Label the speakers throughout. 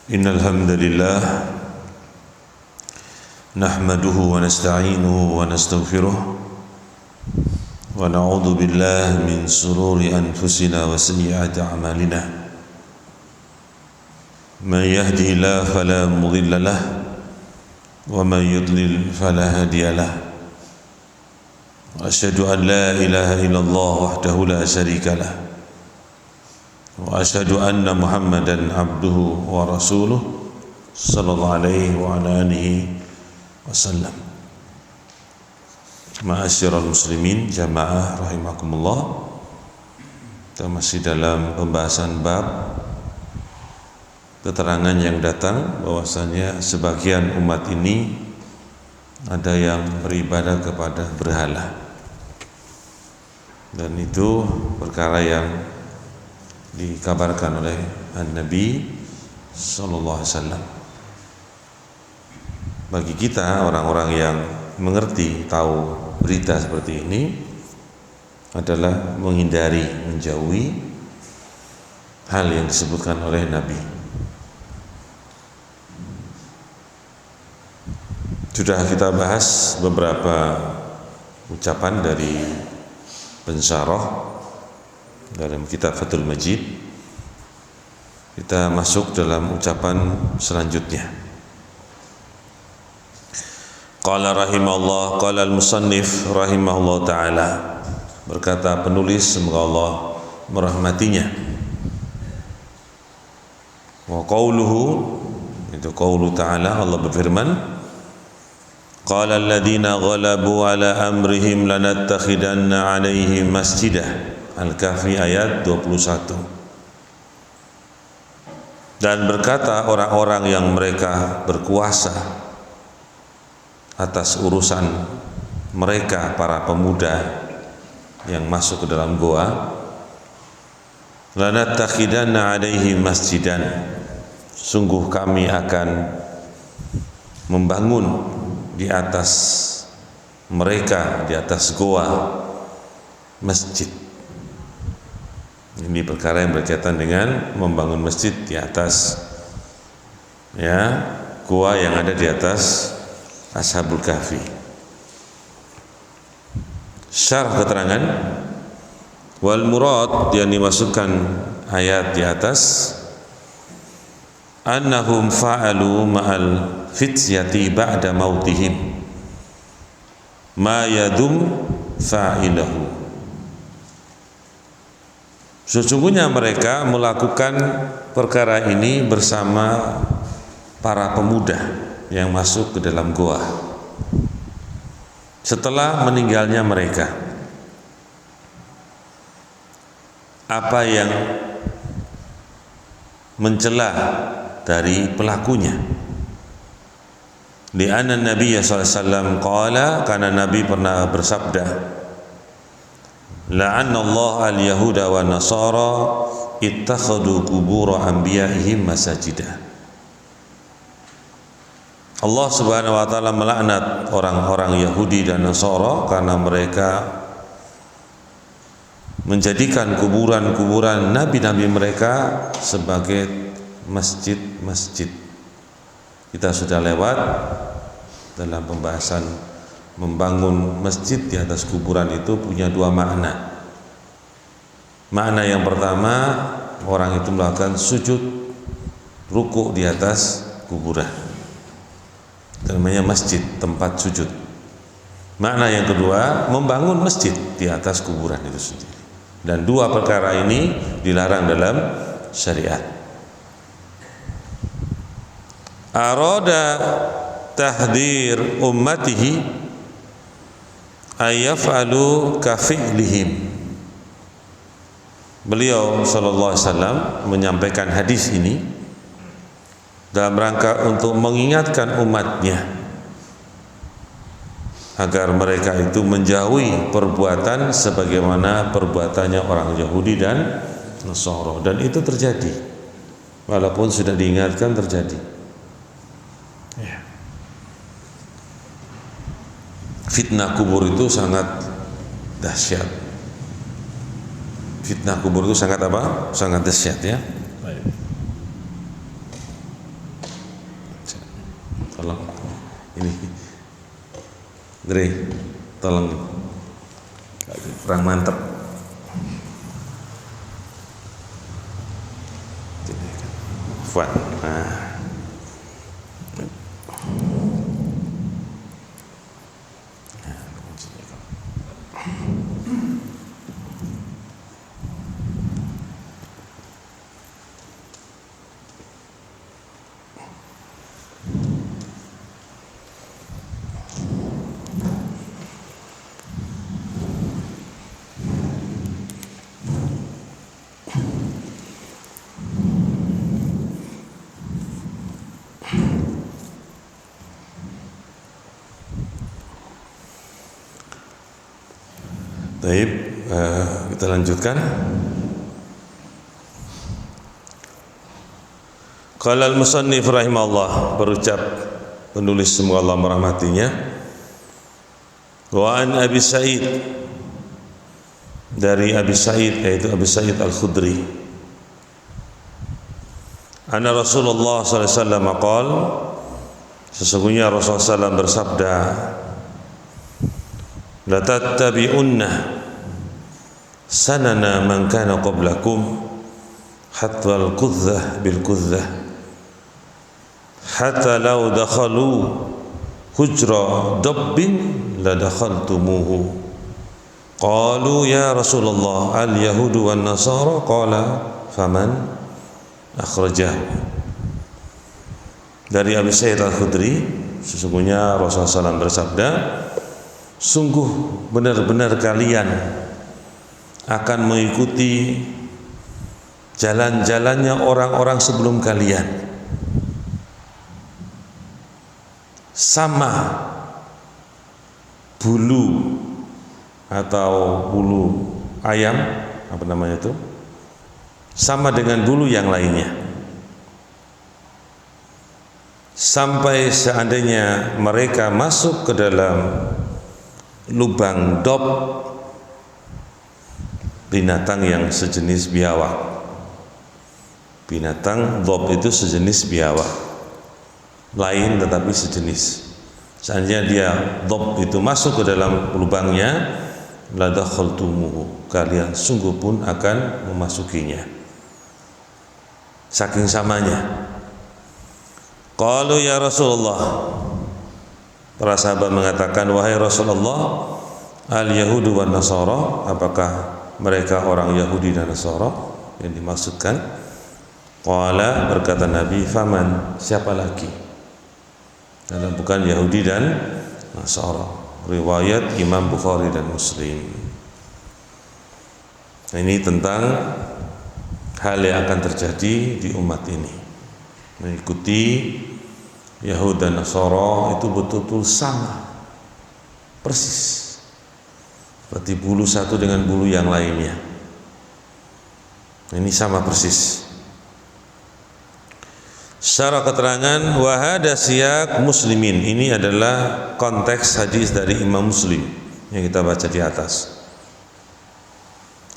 Speaker 1: Innal hamdalillah nahmaduhu wa nasta'inuhu wa nastaghfiruh wa na'udzu billahi min shururi anfusina wa sayyiati a'malina. Man yahdihillahu fala mudilla lahu wa man yudlil fala hadiya lahu. Asyhadu an la ilaha illallah wahdahu la syarika lahu wa asyhadu anna Muhammadan abduhu wa rasuluh sallallahu alaihi wa ala alihi wasallam. Ma'asyiral muslimin jamaah rahimakumullah. Kita masih dalam pembahasan bab keterangan yang datang bahwasanya sebagian umat ini ada yang beribadah kepada berhala, dan itu perkara yang dikabarkan oleh Nabi sallallahu alaihi wasallam. Bagi kita orang-orang yang mengerti, tahu berita seperti ini adalah menghindari, menjauhi hal yang disebutkan oleh Nabi. Sudah kita bahas beberapa ucapan dari pensyarah dalam kitab Fathul Majid. Kita masuk dalam ucapan selanjutnya. Qala rahimahullah, qala al-musannif rahimahullah ta'ala, berkata penulis, semoga Allah merahmatinya. Wa qawluhu, itu qawlu ta'ala, Allah berfirman, qala alladhina ghalabu ala amrihim lanattakhidanna alaihim masjidah. Al-Kahfi ayat 21. Dan berkata orang-orang yang mereka berkuasa atas urusan mereka, para pemuda yang masuk ke dalam goa, lanattakhidanna alaihim masjidan, sungguh kami akan membangun di atas mereka, di atas goa, masjid. Ini perkara yang berkaitan dengan membangun masjid di atas gua yang ada di atas Ashabul Kahfi. Syarah keterangan, wal murad yang dimasukkan ayat di atas, annahum fa'alu ma'al fityati ba'da mautihim ma yadum fa'ilahu. Sesungguhnya mereka melakukan perkara ini bersama para pemuda yang masuk ke dalam goa setelah meninggalnya mereka. Apa yang mencela dari pelakunya? Di anna Nabi sallallahu alaihi wasallam qala, karena Nabi pernah bersabda, la'anna Allah al-yahuda wa nasara ittakhadhu qubur anbiya'ihim masajidah. Allah Subhanahu wa taala melaknat orang-orang Yahudi dan Nasara karena mereka menjadikan kuburan-kuburan nabi-nabi mereka sebagai masjid-masjid. Kita sudah lewat dalam pembahasan membangun masjid di atas kuburan itu punya dua makna. Makna yang pertama, orang itu melakukan sujud, rukuk di atas kuburan, namanya masjid, tempat sujud. Makna yang kedua, membangun masjid di atas kuburan itu sendiri. Dan dua perkara ini dilarang dalam syariat. Arada tahdir ummatihi ayyaf'alu kafi'lihim. Beliau sallallahu alaihi wasallam menyampaikan hadis ini dalam rangka untuk mengingatkan umatnya agar mereka itu menjauhi perbuatan sebagaimana perbuatannya orang Yahudi dan Nasara. Dan itu terjadi, walaupun sudah diingatkan, terjadi. Fitnah kubur itu sangat dahsyat. Fitnah kubur itu sangat apa? Sangat dahsyat ya. Dre, tolong kurang mantep. Fuad. Nah. Baik, kita lanjutkan. Qala al-musannif rahimahullah, berucap penulis semoga Allah merahmatinya, wa an Abi Sa'id, dari Abi Sa'id yaitu Abi Sa'id Al-Khudri, anna Rasulullah sallallahu alaihi wasallam qaal, sesungguhnya Rasulullah SAW bersabda, la tattabi'unna sanana man kana qablakum hatta al-qudzah bil-qudzah hatta law dakhalu hujra dabbin la dakhaltumuhu. Qalu ya Rasulullah al-yahudu wan nasara, qala faman akhrajahu. Dari Abi Sa'id Al-Khudri, sesungguhnya Rasulullah SAW bersabda, sungguh benar-benar kalian akan mengikuti jalan-jalannya orang-orang sebelum kalian, sama bulu atau bulu ayam, apa namanya itu, sama dengan bulu yang lainnya, sampai seandainya mereka masuk ke dalam lubang dob, binatang yang sejenis biawak. Binatang dob itu sejenis biawak, lain tetapi sejenis. Seandainya dia dob itu masuk ke dalam lubangnya, la dakhaltumuhu, kalian sungguh pun akan memasukinya. Saking samanya. Qalu ya Rasulullah, para sahabat mengatakan, wahai Rasulullah, al-yahudu wan nasara, apakah mereka orang Yahudi dan Nasara yang dimaksudkan? Qala, berkata Nabi, faman, siapa lagi? Dan bukan Yahudi dan Nasara. Riwayat Imam Bukhari dan Muslim. Ini tentang hal yang akan terjadi di umat ini, mengikuti Yahudi dan Nasara itu betul-betul sama, persis seperti bulu satu dengan bulu yang lainnya. Ini sama persis. Secara keterangan, wahada siyak muslimin, ini adalah konteks hadis dari Imam Muslim yang kita baca di atas.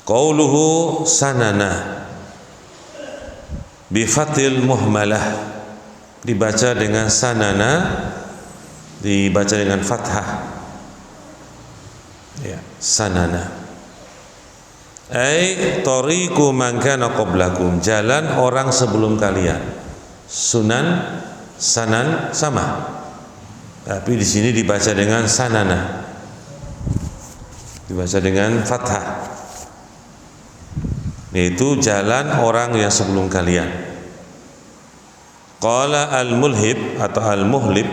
Speaker 1: Qauluhu sanana bifatil muhmalah, dibaca dengan sanana, dibaca dengan fathah, ya, sanana. Ai tariqu man kana qablakum, jalan orang sebelum kalian. Sunan, sanan sama, tapi di sini dibaca dengan sanana, dibaca dengan fathah, yaitu jalan orang yang sebelum kalian. Qala al-mulhib atau al-muhlib,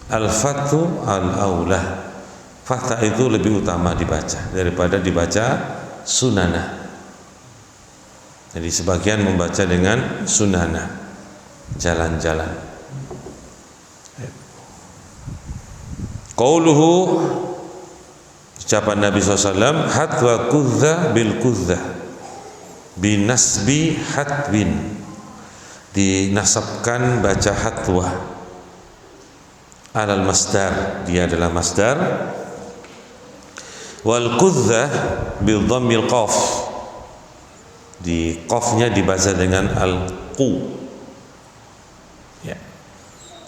Speaker 1: al-fathu al-aulah, fathah itu lebih utama dibaca daripada dibaca sunana. Jadi sebagian membaca dengan sunana, jalan-jalan. Qauluhu, ucapan Nabi SAW, hatwa kudza bil kudza binasbi hatwin, dinasabkan baca hatwa alal masdar, dia adalah masdar. Wal kudza bil dhammil qaf, di qafnya dibaca dengan al qu, ya.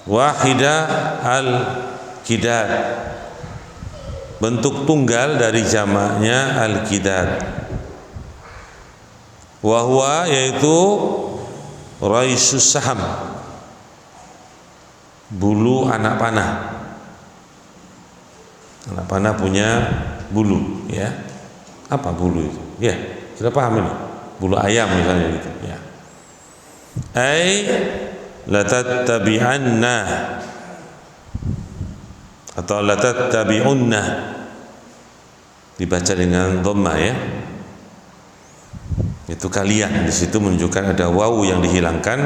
Speaker 1: Wahida al kidad, bentuk tunggal dari jamaknya al-qidad. Wa huwa yaitu raisus saham, bulu anak panah. Anak panah punya bulu, ya. Apa bulu itu? Ya, sudah paham ini? Bulu ayam misalnya gitu, ya. Ai latattabi'anna atau latattabi'unna, dibaca dengan dhamma, ya. Itu kalian, di situ menunjukkan ada wawu yang dihilangkan,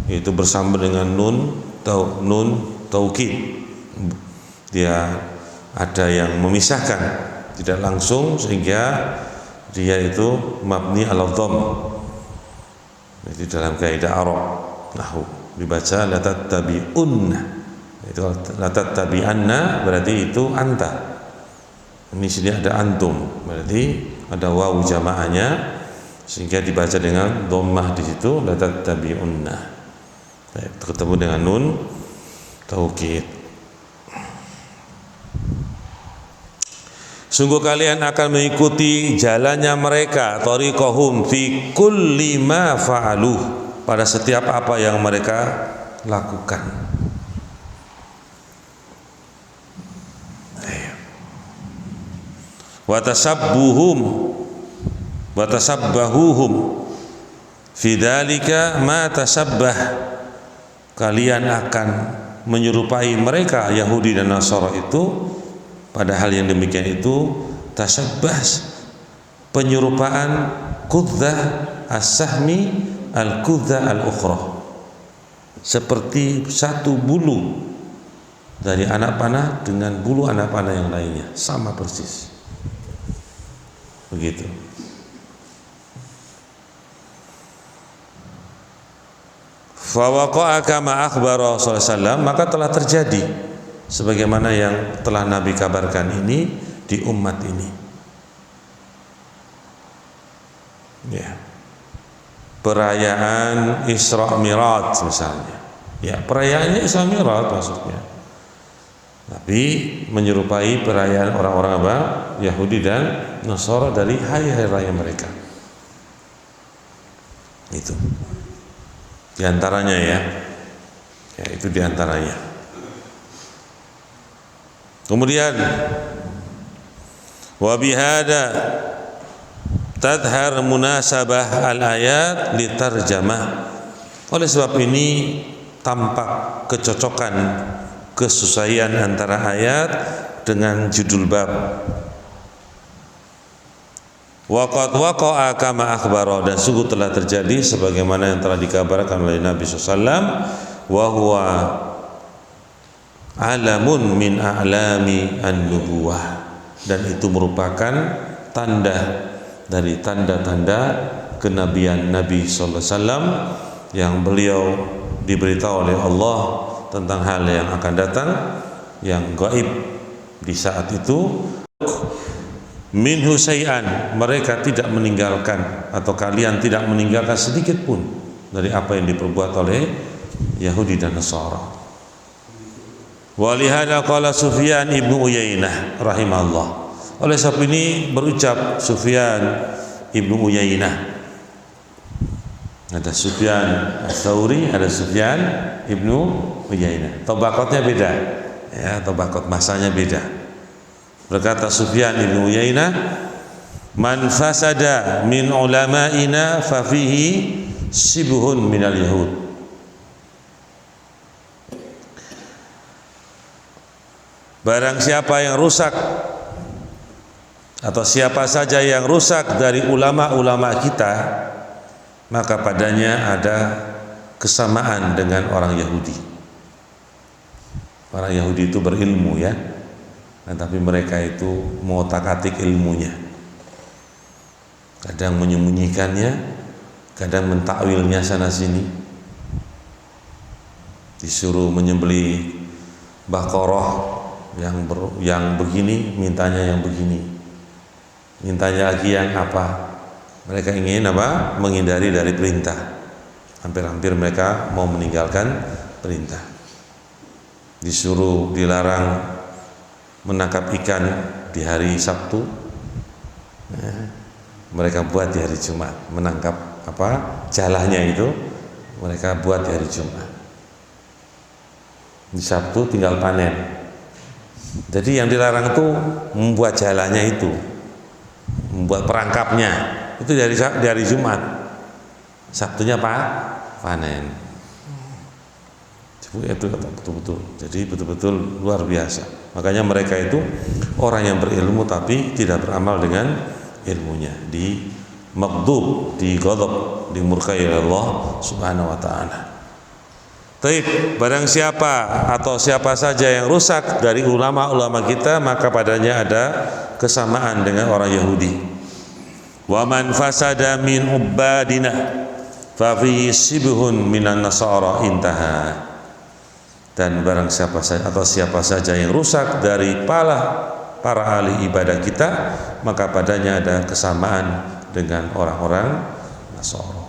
Speaker 1: yaitu bersama dengan nun taukid. Dia ada yang memisahkan, tidak langsung, sehingga dia itu mabni ala dhamm. Itu dalam kaidah Arab nahwu dibaca latattabi'unna, itu latattabi'anna berarti itu anta. Ini sini ada antum, berarti ada wawu jamaahnya, sehingga dibaca dengan dhammah di situ latattabi'unna. Ketemu dengan nun taukid. Sungguh kalian akan mengikuti jalannya mereka, tariqahum fi kulli ma fa'aluh, pada setiap apa yang mereka lakukan. Wa tasabbahuhum fi dzalika ma tasabbah, kalian akan menyerupai mereka Yahudi dan Nasara itu pada hal yang demikian itu. Tasabbah, penyerupaan qudzah as-sahmi al-qudzah al-ukhra, seperti satu bulu dari anak panah dengan bulu anak panah yang lainnya, sama persis begitu. Fa waqa'a kama akhbara sallallahu alaihi wasallam, maka telah terjadi sebagaimana yang telah Nabi kabarkan ini di umat ini, ya. Perayaan Isra Mi'raj misalnya, ya, perayaannya Isra Mi'raj maksudnya, tapi menyerupai perayaan orang-orang apa? Yahudi dan Nasara dari hari-hari raya mereka. Itu diantaranya, ya, itu diantaranya. Kemudian wa bihada tadhhar munasabah al-ayat litarjamah, oleh sebab ini tampak kecocokan, kesesuaian antara ayat dengan judul bab. Waqad waqa'a kama akhbara, dan sungguh telah terjadi sebagaimana yang telah dikabarkan oleh Nabi SAW, wa huwa alamun min a'lami an-nubuwah, dan itu merupakan tanda dari tanda-tanda kenabian Nabi sallallahu alaihi wasallam yang beliau diberitahu oleh Allah tentang hal yang akan datang, yang gaib di saat itu. Min husai'an, mereka tidak meninggalkan atau kalian tidak meninggalkan sedikit pun dari apa yang diperbuat oleh Yahudi dan Nasara. Walihada qala Sufyan ibnu Uyainah rahimahullah, oleh sebab ini berucap Sufyan ibnu Uyainah. Ada Sufyan Ats-Tsauri, ada Sufyan ibnu Uyainah. Tabaqatnya beda, ya, tabaqat masanya beda. Berkata Sufyan ibnu Uyainah, man fasada min ulama'ina fa fihi sibhun minal yahud. Barang siapa yang rusak atau siapa saja yang rusak dari ulama-ulama kita, maka padanya ada kesamaan dengan orang Yahudi. Orang Yahudi itu berilmu, ya, tapi mereka itu mengotak-atik ilmunya, kadang menyembunyikannya, kadang mentakwilnya sana sini. Disuruh menyembelih Baqarah yang begini, mintanya yang begini, mintanya lagi yang apa. Mereka ingin apa? Menghindari dari perintah. Hampir-hampir mereka mau meninggalkan perintah. Disuruh dilarang menangkap ikan di hari Sabtu, mereka buat di hari Jumat. Menangkap jalannya itu mereka buat di hari Jumat. Di Sabtu tinggal panen. Jadi yang dilarang itu membuat jalannya itu, membuat perangkapnya itu di hari Jumat. Sabtunya panen. Itu betul-betul. Jadi betul-betul luar biasa. Makanya mereka itu orang yang berilmu tapi tidak beramal dengan ilmunya. Di maghdub, di ghadab, dimurkai Allah Subhanahu wa taala. Taib, barang siapa atau siapa saja yang rusak dari ulama-ulama kita, maka padanya ada kesamaan dengan orang Yahudi. Wa man fasada min ubadina fa fi sibhun minan nasara intaha. Dan barang siapa saja yang rusak dari para ahli ibadah kita, maka padanya ada kesamaan dengan orang-orang Nasara.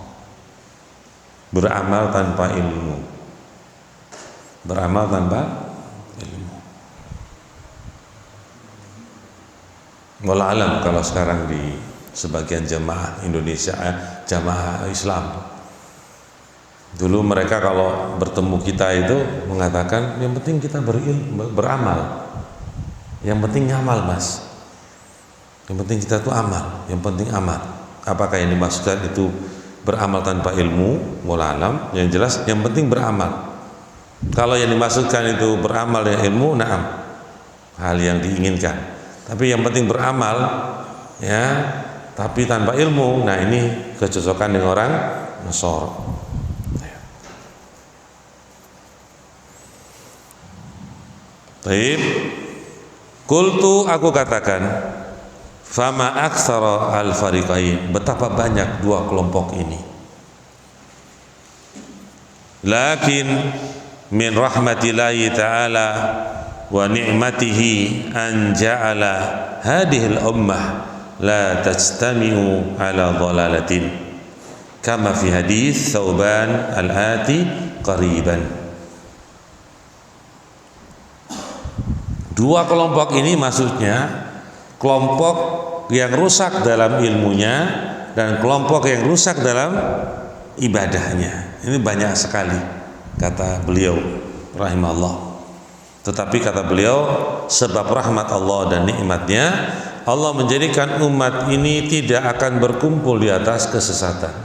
Speaker 1: Beramal tanpa ilmu. Beramal tanpa ilmu. Wallahu alam kalau sekarang di sebagian jamaah Indonesia, jamaah Islam, dulu mereka kalau bertemu kita itu mengatakan yang penting kita beramal, yang penting ngamal mas, yang penting kita tuh amal, yang penting amal. Apakah yang dimaksudkan itu beramal tanpa ilmu? Wallahu alam. Yang jelas yang penting beramal. Kalau yang dimaksudkan itu beramal dengan ilmu, na'am, hal yang diinginkan. Tapi yang penting beramal, ya, tapi tanpa ilmu, nah ini kecocokan dengan orang Nasara. Baik, qultu, aku katakan, fama aktsara al-fariqain, betapa banyak dua kelompok ini. Lakin min rahmatillahi ta'ala wa ni'matihi an ja'ala hadhihi al-ummah la tajtami'u ala dhalalatin kama fi hadis Thauban al-ati qariban. Dua kelompok ini maksudnya kelompok yang rusak dalam ilmunya dan kelompok yang rusak dalam ibadahnya. Ini banyak sekali kata beliau rahimahullah. Tetapi kata beliau, sebab rahmat Allah dan nikmatnya, Allah menjadikan umat ini tidak akan berkumpul di atas kesesatan.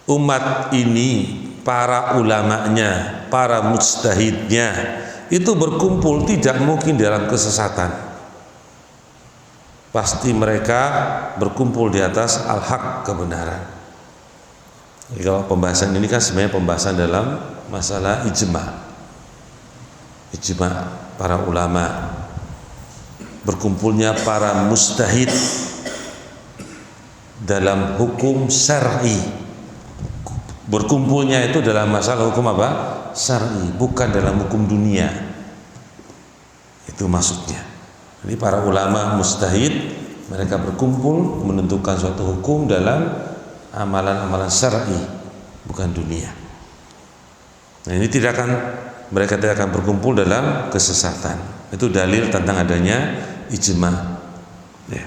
Speaker 1: Umat ini, para ulamanya, para mujtahidnya itu berkumpul tidak mungkin dalam kesesatan. Pasti mereka berkumpul di atas al-haq, kebenaran. Jadi kalau pembahasan ini kan sebenarnya pembahasan dalam masalah ijma para ulama, berkumpulnya para mujtahid dalam hukum syar'i. Berkumpulnya itu dalam masalah hukum apa? Syar'i, bukan dalam hukum dunia. Itu maksudnya. Jadi para ulama mujtahid, mereka berkumpul menentukan suatu hukum dalam amalan-amalan syar'i, bukan dunia. Nah, ini mereka tidak akan berkumpul dalam kesesatan. Itu dalil tentang adanya ijma. Ya.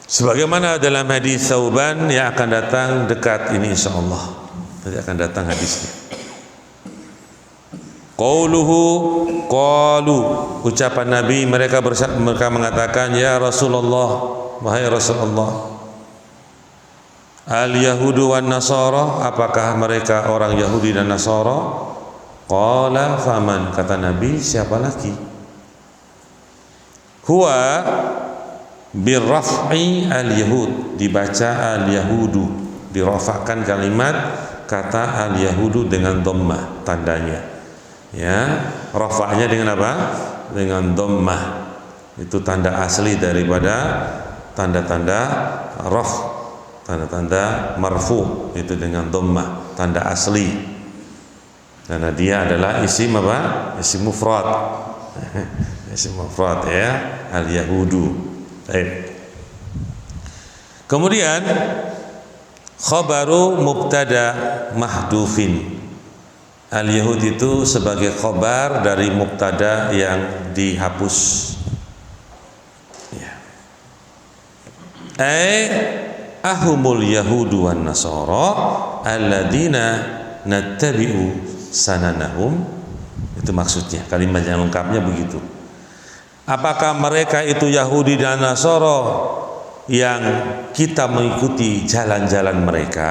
Speaker 1: Sebagaimana dalam hadis Thauban yang akan datang dekat ini insyaallah. Nanti akan datang hadisnya. Qalu, ucapan Nabi, mereka mengatakan, ya Rasulullah, wahai Rasulullah, al-yahudu wan nasara, apakah mereka orang Yahudi dan Nasara? Qala faman, kata Nabi, siapa lagi? Huwa birraf'i al-yahud, dibaca al-yahudu, dirafa'kan kalimat kata al-yahudu dengan dhammah tandanya. Ya, rafa'nya dengan apa? Dengan dhammah. Itu tanda asli daripada tanda-tanda raf, tanda-tanda marfu, itu dengan dhammah, tanda asli. Karena dia adalah isim apa? Isim mufrad. Isim mufrad, ya, al-yahudu. Baik. Kemudian khabaru mubtada mahdufin, Al-Yahud itu sebagai khobar dari mubtada yang dihapus. Ya. Ahumul yahudu wan nasara alladzina nattabi'u sananahum. Itu maksudnya, kalimat yang lengkapnya begitu. Apakah mereka itu Yahudi dan Nasara yang kita mengikuti jalan-jalan mereka?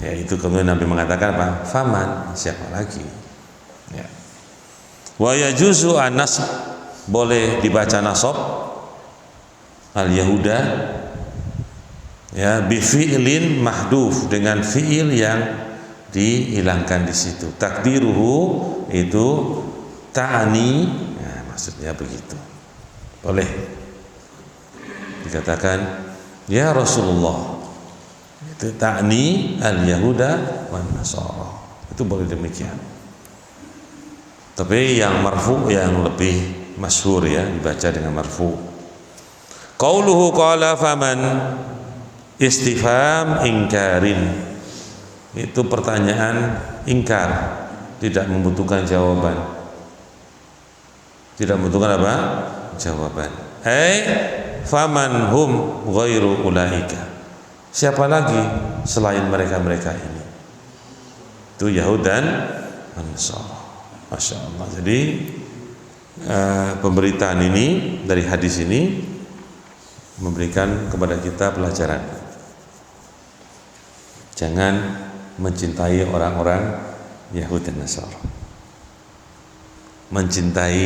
Speaker 1: Ya, itu kemudian Nabi mengatakan apa? Faman, siapa lagi? Ya. Wa yajuzu an-nasb, boleh dibaca nasab al-yahuda ya bi fi'lin mahduf, dengan fi'il yang dihilangkan di situ. Takdiruhu itu ta'ani, nah, maksudnya begitu. Boleh dikatakan ya Rasulullah, itu ta'ni al-yahuda wan nasara, itu boleh demikian. Tapi yang marfu yang lebih masyhur ya, dibaca dengan marfu. Qauluhu qala faman, istifham ingkarin, itu pertanyaan ingkar, tidak membutuhkan jawaban. Tidak membutuhkan apa? Jawaban. Faman hum ghairu ulaika, siapa lagi selain mereka-mereka ini? Itu Yahud dan Nasara. Masya Allah. Jadi pemberitaan ini dari hadis ini memberikan kepada kita pelajaran. Jangan mencintai orang-orang Yahudi dan Nasara. Mencintai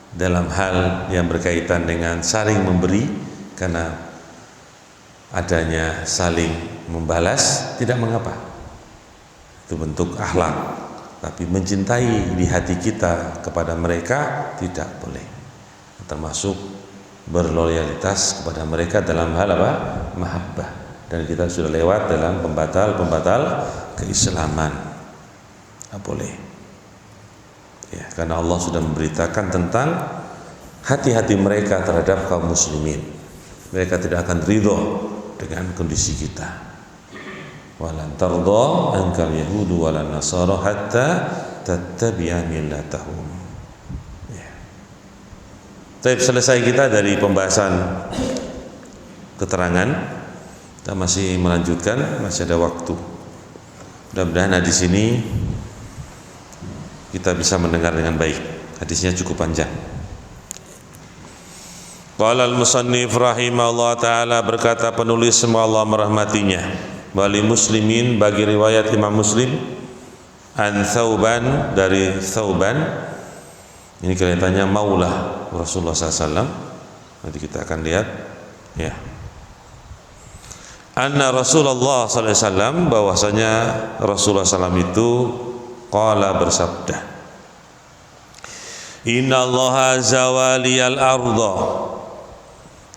Speaker 1: dalam hal yang berkaitan dengan saling memberi, karena adanya saling membalas tidak mengapa, itu bentuk akhlak. Tapi mencintai di hati kita kepada mereka tidak boleh, termasuk berloyalitas kepada mereka dalam hal apa? Mahabbah. Dan kita sudah lewat dalam pembatal keislaman. Tidak boleh ya, karena Allah sudah memberitakan tentang hati-hati mereka terhadap kaum muslimin. Mereka tidak akan ridho dengan kondisi kita. Walan tardha ankal yahudu walan nasara hatta tattabi'a millatahum. Ya. Baik, selesai kita dari pembahasan keterangan. Kita masih melanjutkan, masih ada waktu. Mudah-mudahan hadis ini kita bisa mendengar dengan baik. Hadisnya cukup panjang. Qala al-musannif rahimahullah ta'ala, berkata penulis, semoga Allah merahmatinya, wali muslimin, bagi riwayat Imam Muslim, an Thauban, dari Thauban, ini kelihatannya maulah Rasulullah SAW. Nanti kita akan lihat ya. Anna Rasulullah SAW, bahwasanya Rasulullah SAW itu qala, bersabda, Inna Allah zawaliyal arda,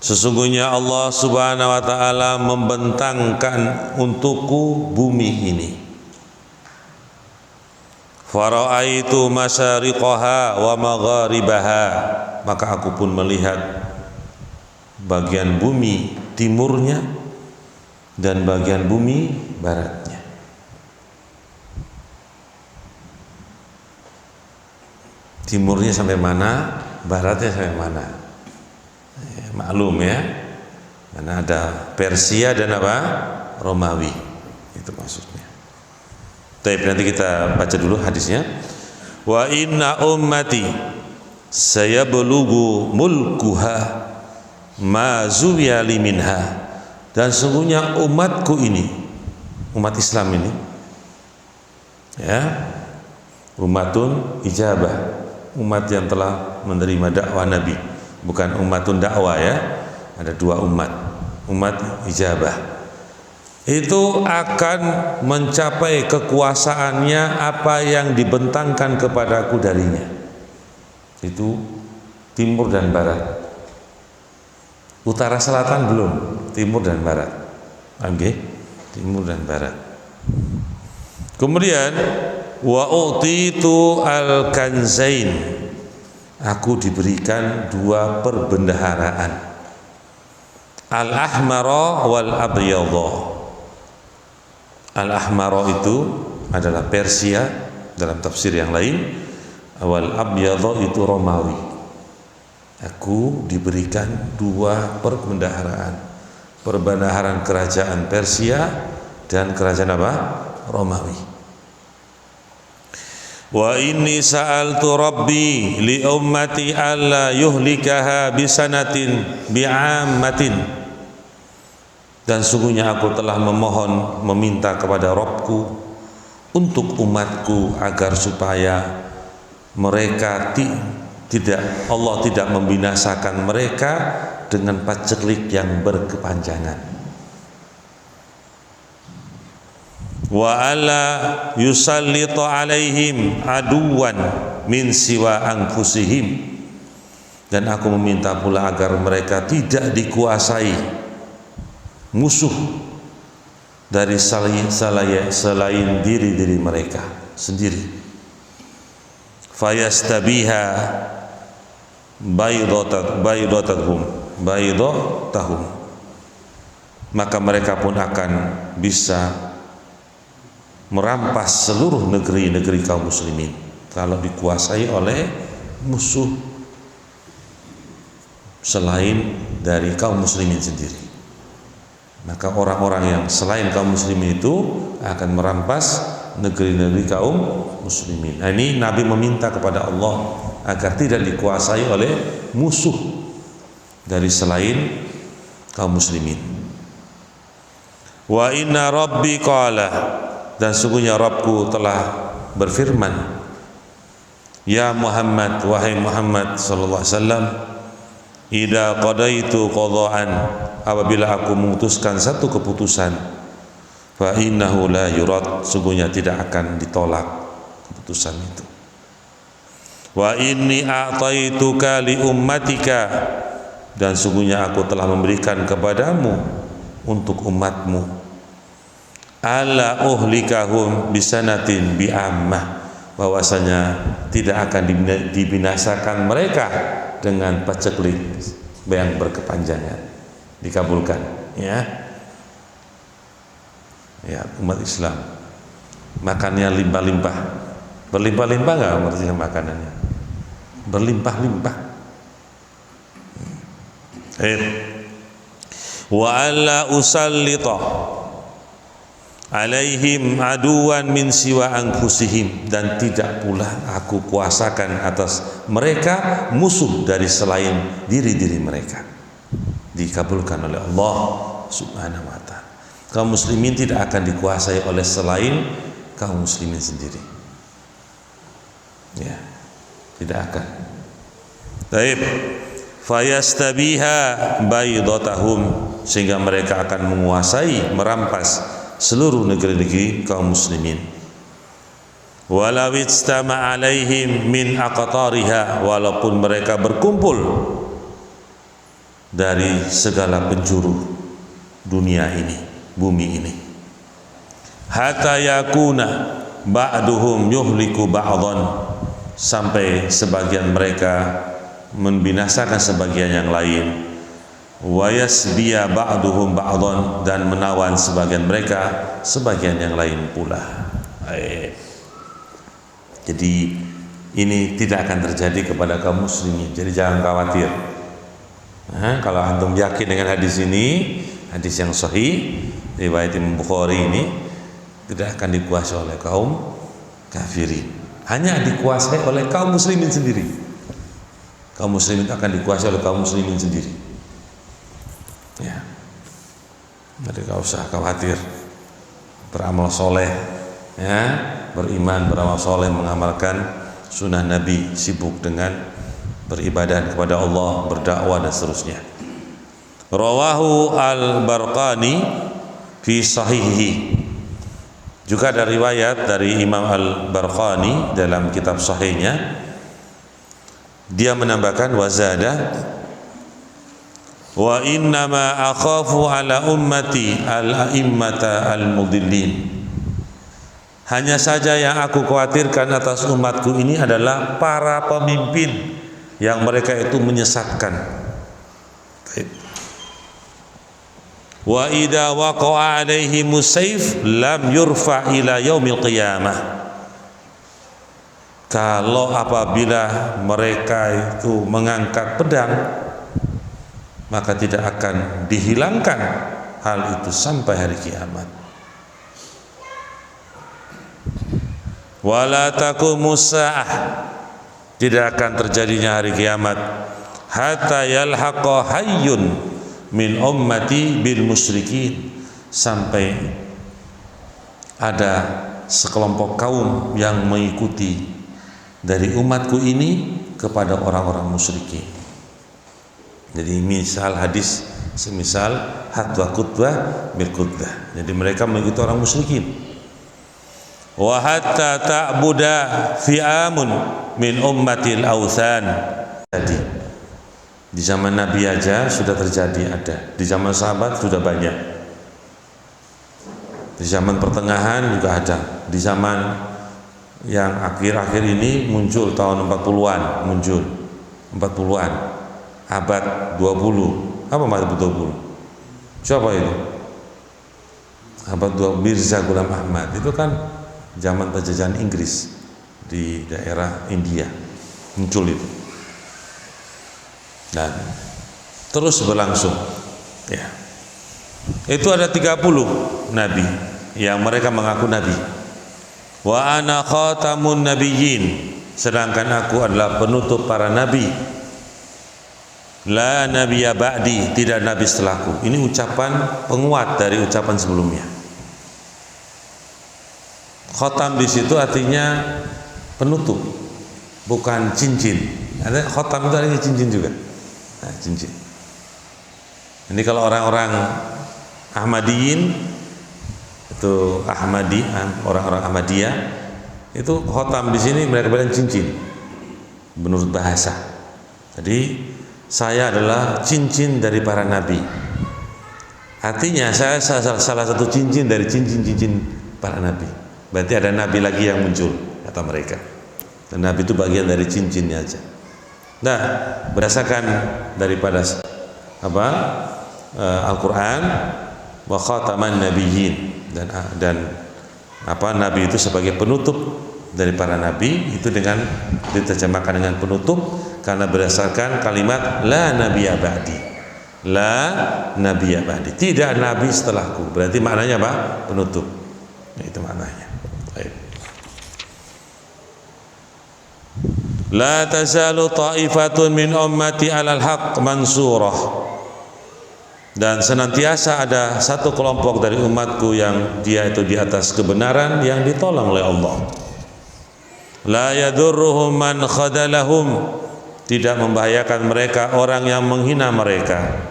Speaker 1: sesungguhnya Allah subhanahu wa ta'ala membentangkan untukku bumi ini. Fara'aitu masyariqaha wa magharibaha, maka aku pun melihat bagian bumi timurnya dan bagian bumi baratnya. Timurnya sampai mana, baratnya sampai mana, ya, maklum ya, karena ada Persia dan apa, Romawi, itu maksudnya. Tapi nanti kita baca dulu hadisnya. Wa inna ummati sayablugu mulkuha ma zuwiya minha, dan sungguhnya umatku ini, umat Islam ini ya, umatun ijabah, umat yang telah menerima dakwah Nabi, bukan umatun dakwah ya, ada dua umat, umat ijabah. Itu akan mencapai kekuasaannya apa yang dibentangkan kepadaku darinya. Itu timur dan barat, utara selatan belum, timur dan barat. Oke, timur dan barat. Kemudian wa utitu al-kanzain, aku diberikan dua perbendaharaan, al-ahmara wal abyadha. Al-ahmara itu adalah Persia, dalam tafsir yang lain wal abyadha itu Romawi. Aku diberikan dua perbendaharaan kerajaan Persia dan kerajaan apa? Romawi. Wa inni sa'altu rabbi li ummati alla yuhlikaha bisanatin bi'ammatin, dan sungguhnya aku telah meminta kepada Rabbku untuk umatku agar supaya mereka Allah tidak membinasakan mereka dengan paceklik yang berkepanjangan. Wa alla yusallita alaihim aduwan min siwa anfusihim, dan aku meminta pula agar mereka tidak dikuasai musuh dari selain diri mereka sendiri. Fayastabiha baydatahum, maka mereka pun akan bisa merampas seluruh negeri-negeri kaum muslimin kalau dikuasai oleh musuh selain dari kaum muslimin sendiri. Maka orang-orang yang selain kaum muslimin itu akan merampas negeri-negeri kaum muslimin. Nah, ini Nabi meminta kepada Allah agar tidak dikuasai oleh musuh dari selain kaum muslimin. Wa inna rabbi qala, dan sungguhnya Rabbku telah berfirman, ya Muhammad, wahai Muhammad sallallahu alaihi wasallam, idza qadaitu qada'an, apabila aku memutuskan satu keputusan, fa innahu la yurad, sungguhnya tidak akan ditolak keputusan itu. Wa inni a'taituka li ummatika, dan sungguhnya aku telah memberikan kepadamu untuk umatmu, ala uhlikahum bisanatin bi'ammah, bahwasanya tidak akan dibinasakan mereka dengan paceklik yang berkepanjangan. Dikabulkan ya. Ya, umat Islam makannya limpah-limpah. Berlimpah-limpah enggak maksudnya makanannya? Berlimpah-limpah. Wa alla usallita alaihim aduwan min siwa anfusihim, dan tidak pula aku kuasakan atas mereka musuh dari selain diri-diri mereka. Dikabulkan oleh Allah Subhanahu wa ta'ala. Kaum muslimin tidak akan dikuasai oleh selain kaum muslimin sendiri. Ya, tidak akan. Taib. Fayastabiha baydatahum, sehingga mereka akan menguasai, merampas seluruh negeri-negeri kaum muslimin. Walau ijtama alaihim min aqtariha, walaupun mereka berkumpul dari segala penjuru dunia ini, bumi ini. Hatta yakuna ba'duhum yuhliku ba'dhan, sampai sebagian mereka membinasakan sebagian yang lain. Wa yasbiya ba'duhum ba'dhan, dan menawan sebagian mereka sebagian yang lain pula. Jadi ini tidak akan terjadi kepada kaum muslimin. Jadi jangan khawatir. Kalau antum yakin dengan hadis ini, hadis yang sahih riwayat Imam Bukhari ini, tidak akan dikuasai oleh kaum kafirin, hanya dikuasai oleh kaum muslimin sendiri. Kaum muslimin akan dikuasai oleh kaum muslimin sendiri. Ya, jadi gak usah khawatir. Beramal soleh, ya, beriman, beramal soleh, mengamalkan sunnah Nabi, sibuk dengan beribadah kepada Allah, berdakwah dan seterusnya. Rawahu al-Barqani fi sahihi, juga ada riwayat dari Imam al-Barqani dalam kitab sahihnya. Dia menambahkan wazada, wa innama akhafu ala ummati al-a'immata al-mudillin, hanya saja yang aku khawatirkan atas umatku ini adalah para pemimpin yang mereka itu menyesatkan. Wa idza waqa'a alaihimus sayf lam yurfa ila yaumil qiyamah. Kalau apabila mereka itu mengangkat pedang, maka tidak akan dihilangkan hal itu sampai hari kiamat. Wala taqumus saah, tidak akan terjadinya hari kiamat hatta yalhaqa hayyun min ummati bil musyrikin, sampai ada sekelompok kaum yang mengikuti dari umatku ini kepada orang-orang musyrikin. Jadi misal hadis semisal hatwa khutbah bil khutbah, jadi mereka mengikuti orang musyrikin. Wa hatta ta'buda fi'amun min ummatil authan. Jadi di zaman Nabi aja sudah terjadi, ada di zaman sahabat sudah banyak, di zaman pertengahan juga ada, di zaman yang akhir-akhir ini muncul tahun 40-an, muncul 40-an, abad 20. Apa abad 20? Siapa itu? Abad 20 Mirza Ghulam Ahmad, itu kan zaman penjajahan Inggris di daerah India, muncul itu. Dan terus berlangsung ya. Itu ada 30 nabi yang mereka mengaku nabi. Wa ana khatamun nabiyyin, sedangkan aku adalah penutup para nabi. La nabiyya ba'di, tidak nabi setelahku. Ini ucapan penguat dari ucapan sebelumnya. Khatam di situ artinya penutup, bukan cincin. Ada khatam itu artinya cincin juga. Nah, cincin. Ini kalau orang-orang Ahmadiyin itu orang-orang Ahmadiyah itu khotam di sini mereka bilang cincin menurut bahasa. Jadi saya adalah cincin dari para nabi. Artinya saya salah satu cincin dari cincin-cincin para nabi. Berarti ada nabi lagi yang muncul kata mereka. Dan nabi itu bagian dari cincinnya aja. Nah, berdasarkan daripada Al-Qur'an, wa khataman nabiyyin, dan nabi itu sebagai penutup dari para nabi, itu dengan diterjemahkan dengan penutup karena berdasarkan kalimat la nabiyya ba'di, la nabiyya ba'di, tidak nabi setelahku. Berarti maknanya apa? Penutup. Itu maknanya. Baik. La tazalu ta'ifatun min ummati 'alal haqq mansurah, dan senantiasa ada satu kelompok dari umatku yang dia itu di atas kebenaran yang ditolong oleh Allah. La yadurruhum man khadalahum, tidak membahayakan mereka orang yang menghina mereka.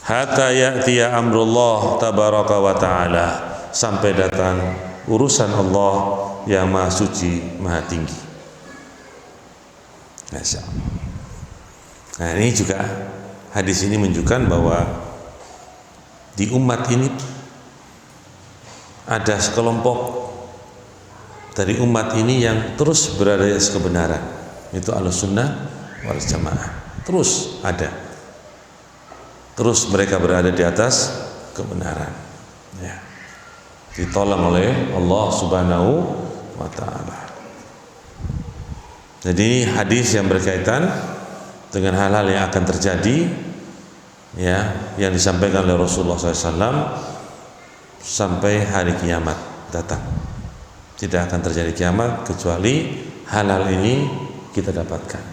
Speaker 1: Hatta ya'tiya amrullah tabaraka wa ta'ala, sampai datang urusan Allah yang maha suci, maha tinggi. Masya Allah. Nah, ini juga hadis ini menunjukkan bahwa di umat ini ada sekelompok dari umat ini yang terus berada di atas kebenaran. Itu Ahlussunnah wal Jamaah. Terus ada. Terus mereka berada di atas kebenaran. Ya. Ditolong oleh Allah Subhanahu wa taala. Jadi hadis yang berkaitan dengan hal-hal yang akan terjadi, ya, yang disampaikan oleh Rasulullah SAW sampai hari kiamat datang. Tidak akan terjadi kiamat kecuali hal-hal ini kita dapatkan.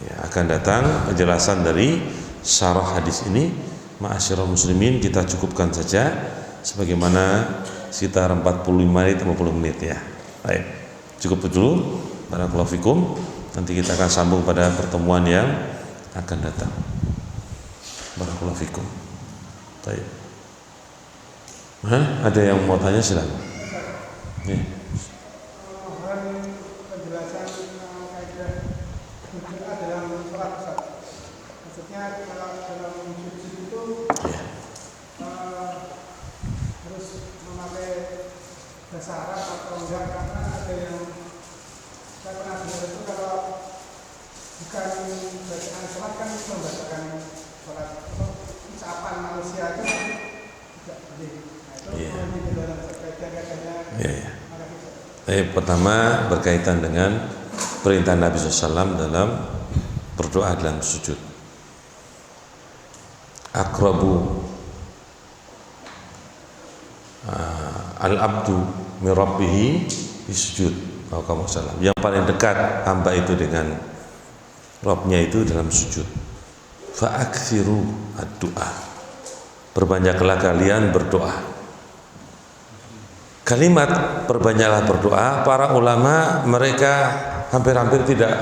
Speaker 1: Ya, akan datang penjelasan dari syarah hadis ini. Ma'asyiral muslimin, kita cukupkan saja sebagaimana sekitar 45 menit 50 menit ya. Baik, cukup dulu. Barakallahu fikum. Nanti kita akan sambung pada pertemuan yang akan datang. Barakallahu fikum. Baik. Ada yang mau tanya silakan. Ya.
Speaker 2: Penjelasan kaidah berdoa dalam sholat Ustaz. Maksudnya kalau dalam sujud itu harus memakai bahasa Arab atau enggak, karena ada yang saya pernah dengar itu kalau bukan bacaan sholat kan membacakan sholat atau ucapan manusia itu tidak boleh. Nah, itu
Speaker 1: Iya.
Speaker 2: di dalam kaidah-kaidahnya.
Speaker 1: Ya. Pertama berkaitan dengan perintah Nabi SAW dalam berdoa dalam sujud. Aqrabu al-abdu min rabbih bisujud. Yang paling dekat hamba itu dengan Rabbnya itu dalam sujud. Fa'aksiru ad-du'a. Perbanyaklah kalian berdoa. Kalimat perbanyaklah berdoa, para ulama mereka hampir-hampir tidak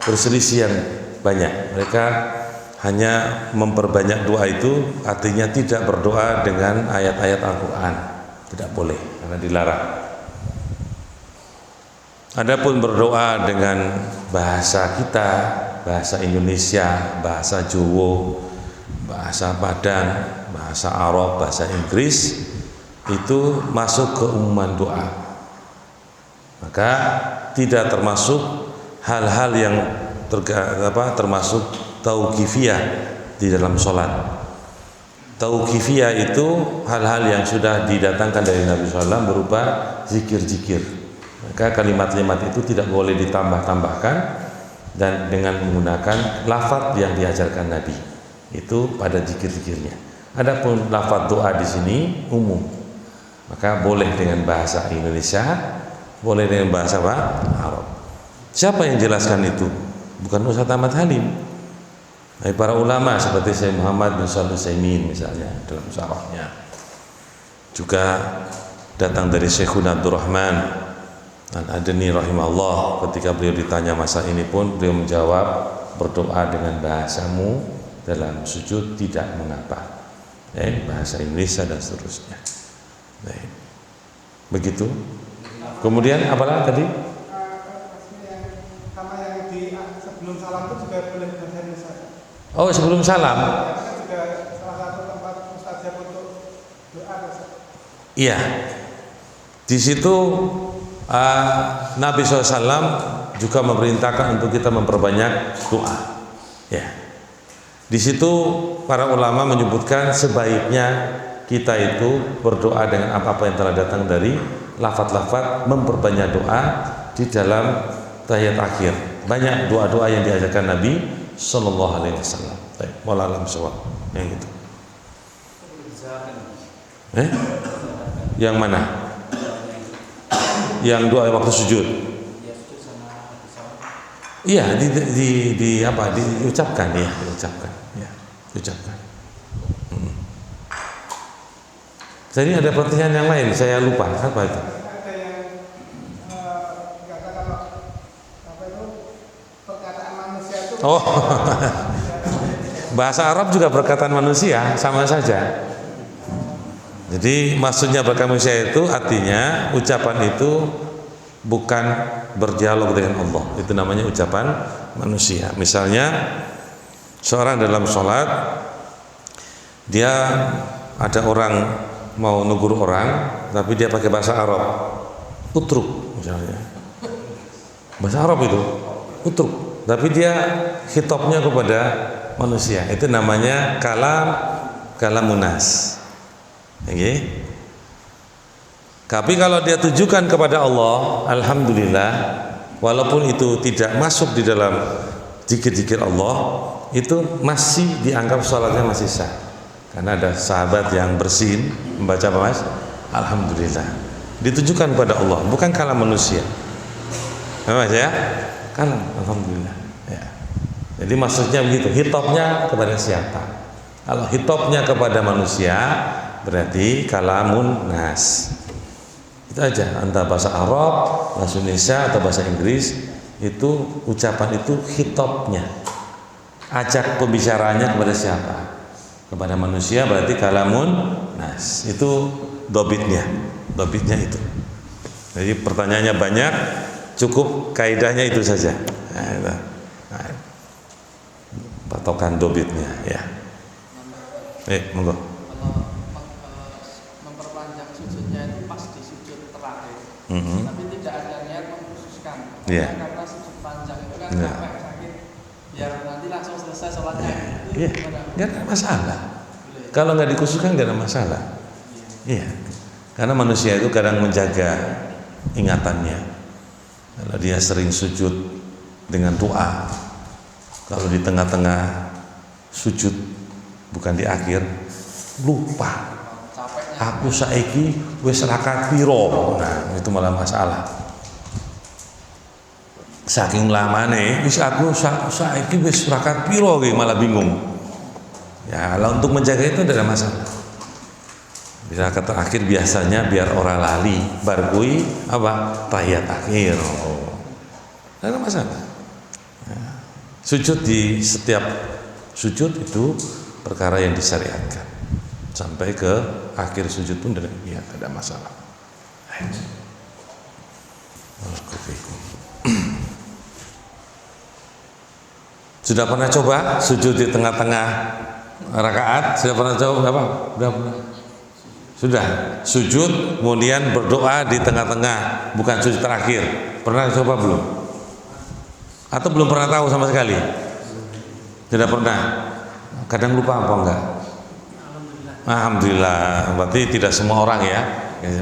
Speaker 1: berselisihan banyak. Mereka hanya memperbanyak doa itu artinya tidak berdoa dengan ayat-ayat Al-Quran. Tidak boleh, karena dilarang. Adapun berdoa dengan bahasa kita, bahasa Indonesia, bahasa Jawa, bahasa Padang, bahasa Arab, bahasa Inggris, itu masuk ke umuman doa. Maka tidak termasuk hal-hal yang termasuk tauqifiyah di dalam sholat. Tauqifiyah itu hal-hal yang sudah didatangkan dari Nabi SAW berupa zikir-zikir. Maka kalimat-kalimat itu tidak boleh ditambah-tambahkan dan dengan menggunakan lafaz yang diajarkan Nabi. Itu pada zikir-zikirnya. Adapun lafaz doa di sini umum. Maka boleh dengan bahasa Indonesia, boleh dengan bahasa apa? Arab. Siapa yang jelaskan itu? Bukan Ustaz Ahmad Halim. Para ulama seperti Syekh Muhammad bin Shalih Al-Utsaimin misalnya dalam syarahnya. Juga datang dari Syekhuna Abdurrahman Al-Adani rahimahullah, ketika beliau ditanya masa ini pun beliau menjawab, berdoa dengan bahasamu dalam sujud tidak mengapa. Bahasa Indonesia dan seterusnya. Begitu. Kemudian apalah tadi?
Speaker 2: Sama yang di sebelum salam itu juga boleh bahasa Indonesia.
Speaker 1: Oh, sebelum salam.
Speaker 2: Itu juga salah satu tempat mustajab untuk doa.
Speaker 1: Iya. Di situ Nabi SAW juga memerintahkan untuk kita memperbanyak doa. Ya. Di situ para ulama menyebutkan sebaiknya kita itu berdoa dengan apa-apa yang telah datang dari lafaz-lafaz, memperbanyak doa di dalam tahiyat akhir. Banyak doa-doa yang diajarkan Nabi Sallallahu Alaihi Wasallam. Wallahu a'lam bishawab. Yang itu. Yang mana? Yang doa waktu sujud. Iya, diucapkan ya, diucapkan. Jadi ada pertanyaan yang lain, saya lupa apa itu.
Speaker 2: Ada yang kata kalau apa itu perkataan manusia itu.
Speaker 1: Oh, bahasa Arab juga perkataan manusia sama saja. Jadi maksudnya perkataan manusia itu artinya ucapan itu bukan berdialog dengan Allah. Itu namanya ucapan manusia. Misalnya seorang dalam sholat, dia ada orang mau negur orang, tapi dia pakai bahasa Arab, utruk misalnya. Bahasa Arab itu utruk, tapi dia khitabnya kepada manusia. Itu namanya kalamunas. Okay. Tapi kalau dia tujukan kepada Allah, alhamdulillah, walaupun itu tidak masuk di dalam zikir-zikir Allah, itu masih dianggap sholatnya masih sah. Karena ada sahabat yang bersin membaca apa mas? Alhamdulillah. Ditujukan pada Allah, bukan kalam manusia. Mas ya? Kalam, alhamdulillah. Ya. Jadi maksudnya begitu. Hitabnya kepada siapa? Kalau hitabnya kepada manusia, berarti kalamun nas. Itu aja. Antara bahasa Arab, bahasa Indonesia atau bahasa Inggris, itu ucapan itu hitabnya. Ajak pembicaranya kepada siapa? Kepada manusia berarti kalamun nas. Itu dobitnya itu. Jadi pertanyaannya banyak, cukup kaidahnya itu saja. Nah, patokan dobitnya ya. Monggo.
Speaker 3: Kalau memperpanjang sujudnya itu pas di sujud terakhir, tapi tidak ada niat mengkhususkan. Karena sujud panjang itu kan capek sakit, biar nanti langsung selesai sholatnya.
Speaker 1: Iya, nggak masalah. Kalau nggak dikhususkan nggak ada masalah. Iya. Karena manusia itu kadang menjaga ingatannya. Kalau dia sering sujud dengan doa, kalau di tengah-tengah sujud bukan di akhir, lupa. Aku saiki wis rakaat piro. Nah, itu malah masalah. Saking lamane wis aku saiki wis rakaat piro iki malah bingung. Ya, kalau untuk menjaga itu tidak ada masalah. Di rakaat terakhir biasanya biar orang lali, bar kuwi apa? Tahiyat akhir. Tidak ada masalah. Ya. Sujud di setiap sujud itu perkara yang disyariatkan. Sampai ke akhir sujud pun tidak ada masalah. Sudah pernah coba sujud di tengah-tengah rakaat? Sudah pernah coba apa? Sudah pernah? Sudah sujud kemudian berdoa di tengah-tengah, bukan sujud terakhir. Pernah coba belum? Atau belum pernah tahu sama sekali? Tidak pernah. Kadang lupa apa enggak? Alhamdulillah, berarti tidak semua orang ya.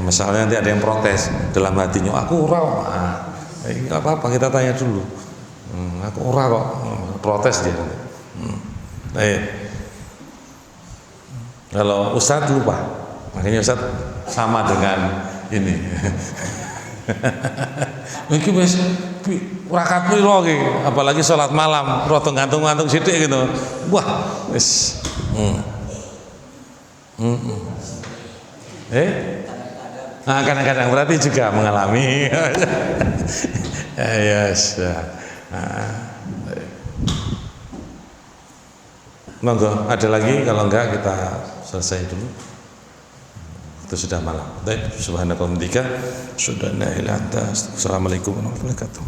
Speaker 1: Misalnya nanti ada yang protes dalam hatinya, aku ora kok. Nggak apa-apa, kita tanya dulu. Aku ora kok, protes dia. Kalau Ustadz lupa, makanya Ustadz sama dengan ini. Iki wis rakaat piro iki, apalagi sholat malam, rada ngantung-ngantung sithik gitu. Wah, wis. Nah, kadang-kadang berarti juga mengalami. Yes. Monggo, ada lagi? Kalau enggak kita selesai dulu. Itu sudah malam. Baik, subhanakallahumma wa bihamdika, asyhadu an la ilaha illa anta, astaghfiruka wa atubu ilaik. Assalamualaikum warahmatullahi wabarakatuh.